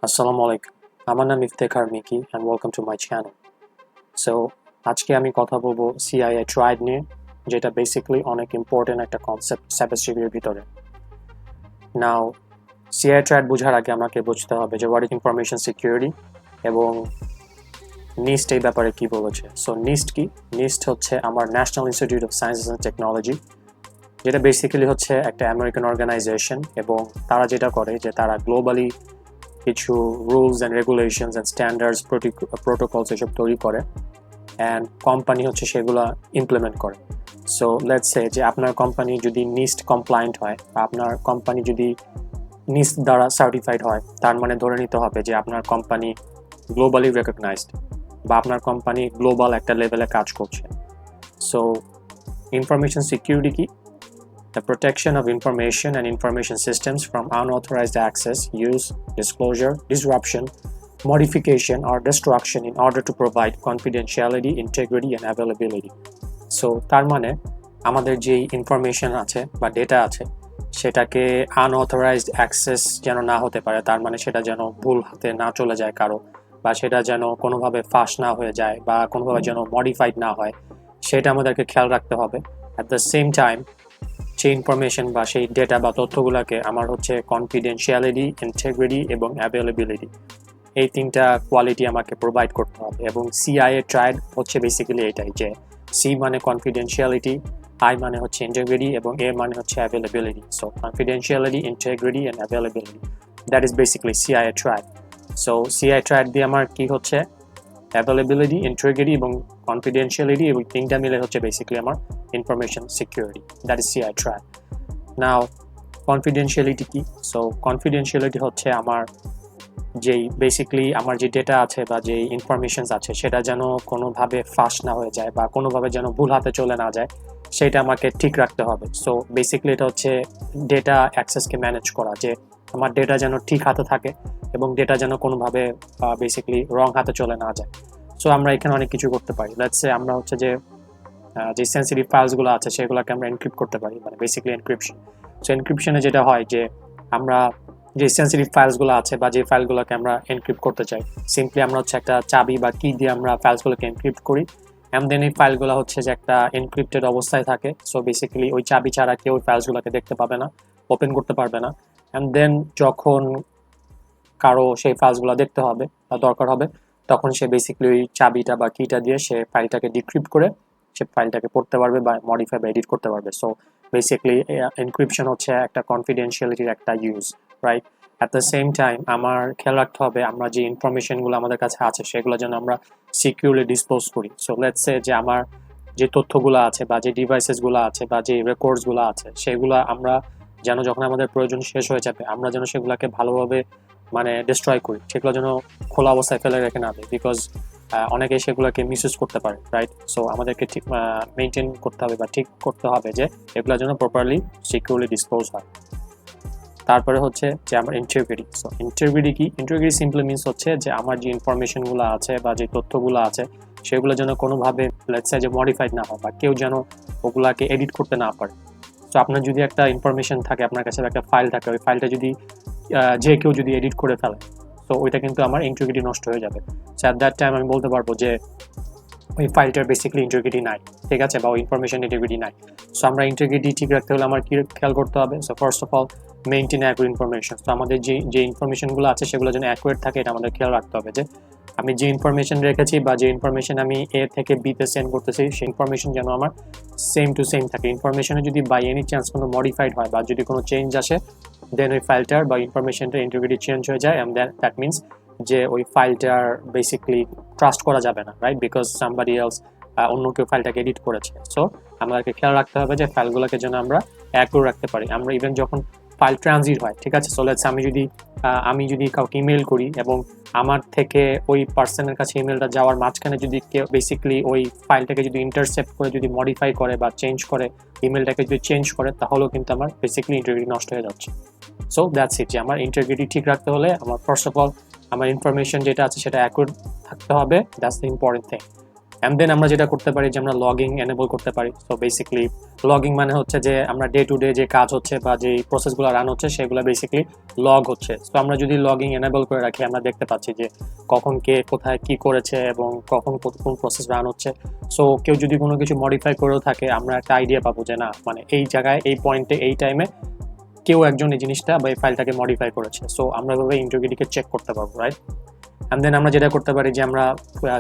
আসসালামু আলাইকুম, আমার নাম iftekhar and welcome to my channel. So আজকে আমি কথা বলবো CIA Triad নিয়ে, যেটা বেসিক্যালি অনেক ইম্পর্টেন্ট একটা কনসেপ্ট সাইবারসিকিউরিটির ভিতরে। নাও CIA Triad বোঝার আগে আমাকে বুঝতে হবে যে হোয়াট ইজ ইনফরমেশন সিকিউরিটি এবং NIST এই ব্যাপারে কি বলেছে। সো NIST কি? NIST হচ্ছে আমার national institute of sciences and technology, যেটা বেসিক্যালি হচ্ছে একটা আমেরিকান অর্গানাইজেশন এবং তারা যেটা করে যে তারা গ্লোবালি কিছু rules and regulations and standards protocols এসব তৈরি করে অ্যান্ড কোম্পানি হচ্ছে সেগুলো ইমপ্লিমেন্ট করে। সো লেটস সে যে আপনার কোম্পানি যদি নিস্ট কমপ্লায়েন্ট হয় বা আপনার কোম্পানি যদি নিস্ট দ্বারা সার্টিফাইড হয়, তার মানে ধরে নিতে হবে যে আপনার কোম্পানি গ্লোবালি রেকগনাইজড বা আপনার কোম্পানি গ্লোবাল একটা লেভেলে কাজ করছে। সো ইনফরমেশন সিকিউরিটি কি? The protection of information and information systems from unauthorized access, use, disclosure, disruption, modification, or destruction in order to provide confidentiality, integrity, and availability. So, তার মানে আমাদের যে ইনফরমেশন আছে বা ডেটা আছে সেটাকে আনঅথরাইজড অ্যাক্সেস যেন না হতে পারে, তার মানে সেটা যেন ভুল হাতে না চলে যায় কারো, বা সেটা যেন কোনোভাবে ফাঁস না হয়ে যায় বা কোনোভাবে যেন মডিফাইড না হয়, সেটা আমাদেরকে খেয়াল রাখতে হবে। অ্যাট দ্য সেম টাইম সেই ইনফরমেশন বা সেই ডেটা বা তথ্যগুলোকে আমার হচ্ছে কনফিডেন্সিয়ালিটি, ইন্টিগ্রিটি এবং অ্যাভেলেবিলিটি, এই তিনটা কোয়ালিটি আমাকে প্রোভাইড করতে হবে। এবং CIA ট্রায়াড হচ্ছে বেসিক্যালি এটাই, যে সি মানে কনফিডেন্সিয়ালিটি, আই মানে হচ্ছে ইন্টিগ্রিটি এবং এ মানে হচ্ছে availability. So confidentiality, integrity and availability, that is basically CIA triad. So CIA triad দিয়ে আমার কি হচ্ছে অ্যাভেলেবিলিটি, ইন্টিগ্রিটি এবং কনফিডেন্সিয়ালিটি, এবং তিনটা মিলে হচ্ছে বেসিক্যালি আমার information security, that is CIA triad. Now confidentiality কি? সো কনফিডেন্সিয়ালিটি হচ্ছে আমার যেই বেসিক্যালি আমার যে ডেটা আছে বা যে ইনফরমেশনস আছে সেটা যেন কোনোভাবে ফাঁস না হয়ে যায় বা কোনোভাবে যেন ভুল হাতে চলে না যায়, সেটা আমাকে ঠিক রাখতে হবে। সো বেসিক্যালি এটা হচ্ছে ডেটা অ্যাক্সেসকে ম্যানেজ করা, যে আমার ডেটা যেন ঠিক হাতে থাকে এবং ডেটা যেন কোনোভাবে বেসিক্যালি রং হাতে চলে না যায়। সো আমরা এখানে অনেক কিছু করতে পারি। লেটস সে আমরা হচ্ছে যে সেন্সিটিভ ফাইলসগুলো আছে সেগুলোকে আমরা এনক্রিপ্ট করতে পারি, মানে বেসিক্যালি এনক্রিপশন। সো এনক্রিপশনে যেটা হয় যে আমরা যে সেন্সিটিভ ফাইলসগুলো আছে বা যে ফাইলগুলোকে আমরা এনক্রিপ্ট করতে চাই, সিম্পলি আমরা হচ্ছে একটা চাবি বা কি দিয়ে আমরা ফাইলসগুলোকে এনক্রিপ্ট করি, অ্যান্ড দেন এই ফাইলগুলো হচ্ছে যে একটা এনক্রিপ্টেড অবস্থায় থাকে। সো বেসিক্যালি ওই চাবি ছাড়া কেউ ওই ফাইলসগুলোকে দেখতে পাবে না, ওপেন করতে পারবে না। অ্যান্ড দেন যখন কারো সেই ফাইলসগুলো দেখতে হবে বা দরকার হবে, তখন সে বেসিক্যালি ওই চাবিটা বা কিটা দিয়ে সে ফাইলটাকে ডিক্রিপ্ট করে সে ফাইলটাকে পড়তে পারবে বা মডিফাই বা এডিট করতে পারবে। সো বেসিক্যালি এনক্রিপশন হচ্ছে একটা কনফিডেন্সিয়ালিটির একটা use, right? At the same time আমার খেয়াল রাখতে হবে আমরা যে ইনফরমেশনগুলো আমাদের কাছে আছে সেগুলো যেন আমরা সিকিউরলি ডিসপোজ করি। সো লেটস সে যে আমার যে তথ্যগুলো আছে বা যে ডিভাইসেসগুলো আছে বা যে রেকর্ডসগুলো আছে সেগুলো আমরা যেন যখন আমাদের প্রয়োজন শেষ হয়ে যাবে আমরা যেন সেগুলোকে ভালোভাবে মানে ডিস্ট্রয় করি, সেগুলো যেন খোলা অবস্থায় ফেলে রেখে না দেয়, বিকজ অনেকে সেগুলোকে মিসইউজ করতে পারে, রাইট? সো আমাদেরকে ঠিক মেনটেন করতে হবে বা ঠিক করতে হবে যে এগুলো যেন প্রপারলি সিকিউরলি ডিসপোজ হয়। তারপরে হচ্ছে যে আমার ইন্টিগ্রিটি। সো ইন্টিগ্রিটি কি? ইন্টিগ্রিটি সিম্পলি মিনস হচ্ছে যে আমার যে ইনফরমেশনগুলো আছে বা যে তথ্যগুলো আছে সেগুলো যেন কোনোভাবে লেটস সে যে মডিফাইড না হয় বা কেউ যেন ওগুলাকে এডিট করতে না পারে। সো আপনার যদি একটা ইনফরমেশন থাকে, আপনার কাছে একটা ফাইল থাকে, ওই ফাইলটা যদি যে কেউ যদি এডিট করে ফেলে, সো ওইটা কিন্তু আমার ইন্টিগ্রিটি নষ্ট হয়ে যাবে। সো অ্যাট দ্যাট টাইম আমি বলতে পারবো যে ওই ফাইলটার বেসিক্যালি ইন্টিগ্রিটি নাই, ঠিক আছে, বা ওই ইনফরমেশন ইন্টিগ্রিটি নাই। সো আমরা ইন্টিগ্রিটি ঠিক রাখতে হলে আমার কি খেয়াল করতে হবে? So first of all maintain accurate information. তো আমাদের যে ইনফরমেশনগুলো আছে সেগুলো যেন অ্যাকুরেট থাকে, এটা আমাদের খেয়াল রাখতে হবে যে আমি যে ইনফরমেশন রেখেছি বা যে ইনফরমেশন আমি এ থেকে বিতে সেন্ড করতেছি সেই ইনফরমেশন যেন আমার সেম টু সেম থাকে। ইনফরমেশনে যদি বাই এনি চান্স কোনো মডিফাইড হয় বা যদি কোনো চেঞ্জ আসে, দেন ওই ফাইলটার বা ইনফরমেশনটার ইন্টিগ্রিটি চেঞ্জ হয়ে যায়, অ্যান্ড দ্যাট মিনস যে ওই ফাইলটার বেসিক্যালি ট্রাস্ট করা যাবে না, রাইট? বিকজ সামবাডি এলস অন্য কেউ ফাইলটাকে এডিট করেছে। সো আমাদেরকে খেয়াল রাখতে হবে যে ফাইলগুলোকে যেন আমরা অ্যাকুরেট রাখতে পারি। আমরা ইভেন যখন ফাইল ট্রানজিট হয়, ঠিক আছে, সো লেটস আমি যদি কাউকে ইমেল করি এবং আমার থেকে ওই পার্সনের কাছে ইমেলটা যাওয়ার মাঝখানে যদি কেউ বেসিক্যালি ওই ফাইলটাকে যদি ইন্টারসেপ্ট করে যদি মডিফাই করে বা চেঞ্জ করে, ইমেলটাকে যদি চেঞ্জ করে, তাহলেও কিন্তু আমার বেসিক্যালি ইন্টিগ্রিটি নষ্ট হয়ে যাচ্ছে। সো দ্যাটস ইট, যে আমার ইন্টিগ্রিটি ঠিক রাখতে হলে আমার ফার্স্ট অফ অল আমার ইনফরমেশন যেটা আছে সেটা অ্যাকুরেট থাকতে হবে, that's the important thing. And then আমরা যেটা করতে পারি যে আমরা লগিং এনেবল করতে পারি। সো বেসিক্যালি লগিং মানে হচ্ছে যে আমরা ডে টু ডে যে কাজ হচ্ছে বা যে প্রসেসগুলো রান হচ্ছে সেগুলো বেসিক্যালি লগ হচ্ছে। সো আমরা যদি লগিং এনেবল করে রাখি আমরা দেখতে পাচ্ছি যে কখন কে কোথায় কি করেছে এবং কখন কোন প্রসেস রান হচ্ছে। সো কেউ যদি কোনো কিছু মডিফাই করেও থাকে আমরা একটা আইডিয়া পাবো যে না মানে এই জায়গায় এই পয়েন্টে এই টাইমে কেউ একজন এই জিনিসটা বা এই ফাইলটাকে মডিফাই করেছে। সো আমরা এভাবে ইন্টিগ্রিটিকে চেক করতে পারবো, রাইট? অ্যান্ড দেন আমরা যেটা করতে পারি যে আমরা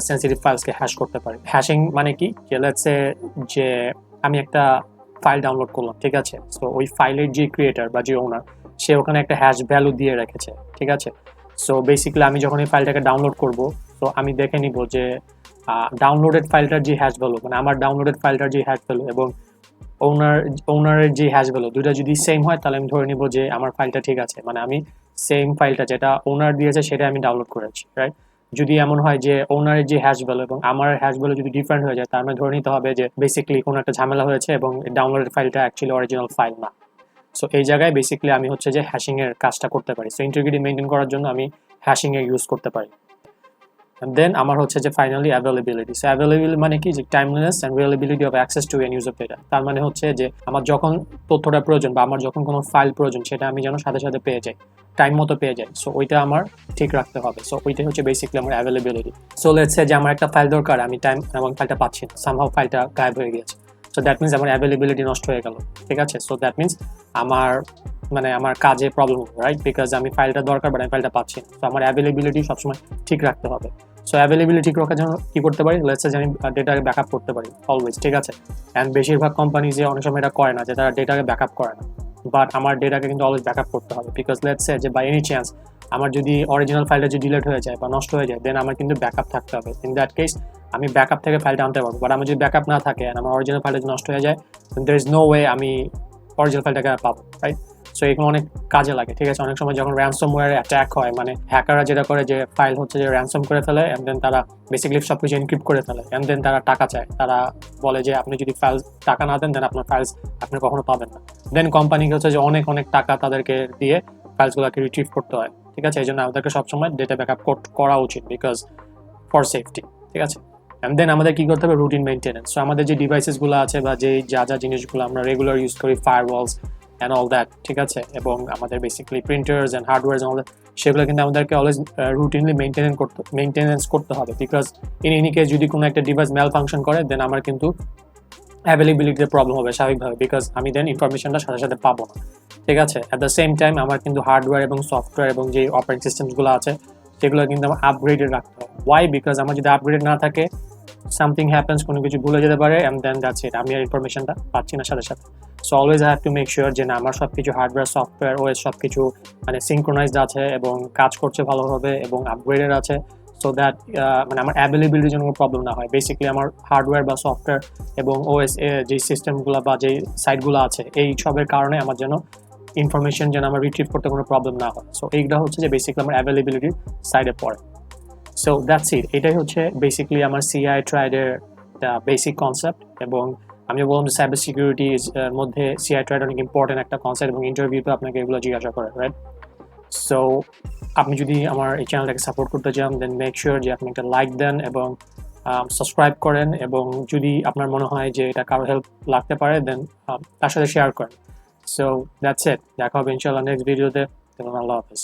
সেন্সিটিভ ফাইলসকে হ্যাশ করতে পারি। হ্যাশিং মানে কি, যে লেটস সে যে আমি একটা ফাইল ডাউনলোড করলাম, ঠিক আছে? সো ওই ফাইলের যে ক্রিয়েটার বা যে ওনার সে ওখানে একটা হ্যাশ ভ্যালু দিয়ে রেখেছে, ঠিক আছে? সো বেসিক্যালি আমি যখন এই ফাইলটাকে ডাউনলোড করব তো আমি দেখে নিব যে ডাউনলোডেড ফাইলটার যে হ্যাশ ভ্যালু মানে আমার ডাউনলোডেড ফাইলটার যে হ্যাশ ভ্যালু এবং ওনারের যে হ্যাশ ভ্যালু দুটো যদি সেম হয় তাহলে আমি ধরে নিব যে আমার ফাইলটা ঠিক আছে, মানে আমি সেম ফাইলটা যেটা ওনার দিয়েছে সেটা আমি ডাউনলোড করেছি, রাইট? যদি এমন হয় যে ওনারের যে হ্যাশ ভ্যালু এবং আমার হ্যাশ ভ্যালু যদি ডিফারেন্ট হয়ে যায় তার মানে ধরে নিতে হবে যে বেসিক্যালি কোনো একটা ঝামেলা হয়েছে এবং ডাউনলোডেড ফাইলটা অ্যাকচুয়ালি অরিজিনাল ফাইল না। সো এই জায়গায় বেসিক্যালি আমি হচ্ছে যে হ্যাশিং এর কাজটা করতে পারি। সো ইন্টিগ্রিটি মেনটেন করার জন্য আমি হ্যাশিং এর ইউজ করতে পারি। দেন আমার হচ্ছে যে ফাইনালি অ্যাভেলেবিলিটি। সো অ্যাভেলেবিলিটি মানে কি, যে timeliness and reliability of access to an user data. তার মানে হচ্ছে যে আমার যখন তথ্যটা প্রয়োজন বা আমার যখন কোনো ফাইল প্রয়োজন সেটা আমি যেন সাথে সাথে পেয়ে যাই, টাইম মতো পেয়ে যাই। সো ওইটা আমার ঠিক রাখতে হবে। সো ওইটাই হচ্ছে বেসিক্যালি আমার অ্যাভেলেবিলিটি। সো লেটস সে যে আমার একটা ফাইল দরকার, আমি টাইম এবং ফাইলটা পাচ্ছি না, সামহাউ ফাইলটা গায়েব হয়ে গিয়েছে। সো দ্যাট মিনস আমার অ্যাভেলেবিলিটি নষ্ট হয়ে গেল, ঠিক আছে? সো দ্যাট মিনস আমার মানে আমার কাজে প্রবলেম হবে, রাইট? বিকজ আমি ফাইলটা দরকার বাট আমি ফাইলটা পাচ্ছি না। সো আমার অ্যাভেলেবিলিটি সবসময় ঠিক রাখতে হবে। সো অ্যাভেলেবিলিটি ঠিক রাখার জন্য কি করতে পারি, লেটস সে আমি ডেটাকে ব্যাকআপ করতে পারি অলওয়েজ, ঠিক আছে? অ্যান্ড বেশিরভাগ কোম্পানি যে অনেক সময় এটা করে না, যে তারা ডেটাকে ব্যাকআপ করে না, বাট আমার ডেটাকে কিন্তু অলওয়েজ ব্যাকআপ করতে হবে। বিকজ লেটস সে যে বাই এনি চান্স আমার যদি অরিজিনাল ফাইলটা যদি ডিলিট হয়ে যায় বা নষ্ট হয়ে যায় দেন আমার কিন্তু ব্যাকআপ থাকতে হবে। ইন দ্যাট কেস আমি ব্যাকআপ থেকে ফাইলটা আনতে পারবো, বাট আমার যদি ব্যাকআপ না থাকে আর আমার অরিজিনাল ফাইলটা যদি নষ্ট হয়ে যায় দেয়ার ইজ নো ওয়ে আমি অরিজিনাল ফাইলটাকে পাবো, রাইট? সো এগুলো অনেক কাজে লাগে, ঠিক আছে? অনেক সময় যখন র্যানসমওয়্যার অ্যাটাক হয়, মানে হ্যাকাররা যেটা করে যে ফাইল হচ্ছে যে র্যানসম করে ফেলে অ্যান্ড দেন তারা বেসিক্যালি সব কিছু এনক্রিপ্ট করে ফেলে অ্যান্ড দেন তারা টাকা চায়। তারা বলে যে আপনি যদি ফাইল টাকা না দেন দেন আপনার ফাইলস আপনি কখনো পাবেন না। দেন কোম্পানিকে হচ্ছে যে অনেক অনেক টাকা তাদেরকে দিয়ে ফাইলসগুলোকে রিট্রিভ করতে হয়, ঠিক আছে? এই জন্য আমাদেরকে সবসময় ডেটা ব্যাকআপ করা উচিত বিকজ ফর সেফটি, ঠিক আছে? অ্যান্ড দেন আমাদের কি করতে হবে, রুটিন মেনটেনেন্স। সো আমাদের যে ডিভাইসেসগুলো আছে বা যে যা জিনিসগুলো আমরা রেগুলার ইউজ করি, ফায়ারওয়ালস অ্যান্ড অল দ্যাট, ঠিক আছে? এবং আমাদের basically printers and hardware all that, সেগুলো কিন্তু আমাদেরকে অলওয়েজ রুটিনলি মেনটেনেন্স করতে হবে। বিকজ ইন এনি কেস যদি কোনো একটা ডিভাইস ম্যাল ফাংশন করে দেন আমার কিন্তু অ্যাভেলেবিলিটিতে প্রবলেম হবে স্বাভাবিকভাবে, বিকজ আমি দেন ইনফরমেশনটা সাথে সাথে পাবো না, ঠিক আছে? অ্যাট দ্য সেম টাইম আমার কিন্তু হার্ডওয়্যার এবং সফটওয়্যার এবং যে অপারেটিং সিস্টেমসগুলো আছে সেগুলো কিন্তু আমার আপগ্রেডেড রাখতে হবে। ওয়াই? বিকজ আমার যদি আপগ্রেড না থাকে সামথিং হ্যাপেন্স, কোনো কিছু ভুলে যেতে পারে অ্যান্ড দেন দ্যাটস ইট, আমি আর ইনফরমেশনটা পাচ্ছি না সাথে সাথে। So always I have to make sure যে না আমার সব কিছু হার্ডওয়্যার সফটওয়্যার ওএস সব কিছু মানে সিনক্রোনাইজড আছে এবং কাজ করছে ভালোভাবে এবং আপগ্রেডেড আছে। সো দ্যাট মানে আমার অ্যাভেলেবিলিটির জন্য কোনো প্রবলেম না হয়। বেসিক্যালি আমার হার্ডওয়্যার বা সফটওয়্যার এবং ওএস যে সিস্টেমগুলো বা যেই সাইটগুলো আছে এই সবের কারণে আমার যেন ইনফরমেশন যেন আমার রিট্রিভ করতে কোনো প্রবলেম না হয়। সো এইটা হচ্ছে যে বেসিক্যালি আমার অ্যাভেলেবিলিটির সাইডে পড়ে। সো দ্যাটস ইট, এটাই হচ্ছে বেসিক্যালি আমার সিআই ট্রাইডের বেসিক কনসেপ্ট। এবং আমি বললাম যে সাইবার সিকিউরিটির মধ্যে সিআই ট্রাইড অনেক ইম্পর্টেন্ট একটা কনসেপ্ট এবং ইন্টারভিউতে আপনাকে এগুলো জিজ্ঞাসা করে, রাইট? সো আপনি যদি আমার এই চ্যানেলটাকে সাপোর্ট করতে চান দেন মেক শিওর যে আপনি একটা লাইক দেন এবং সাবস্ক্রাইব করেন এবং যদি আপনার মনে হয় যে এটা কারো হেল্প লাগতে পারে দেন তার সাথে শেয়ার করেন। সো দ্যাটস ইট, দেখা হবে ইনশাআল্লাহ নেক্সট ভিডিওতে। আল্লাহ হাফেজ।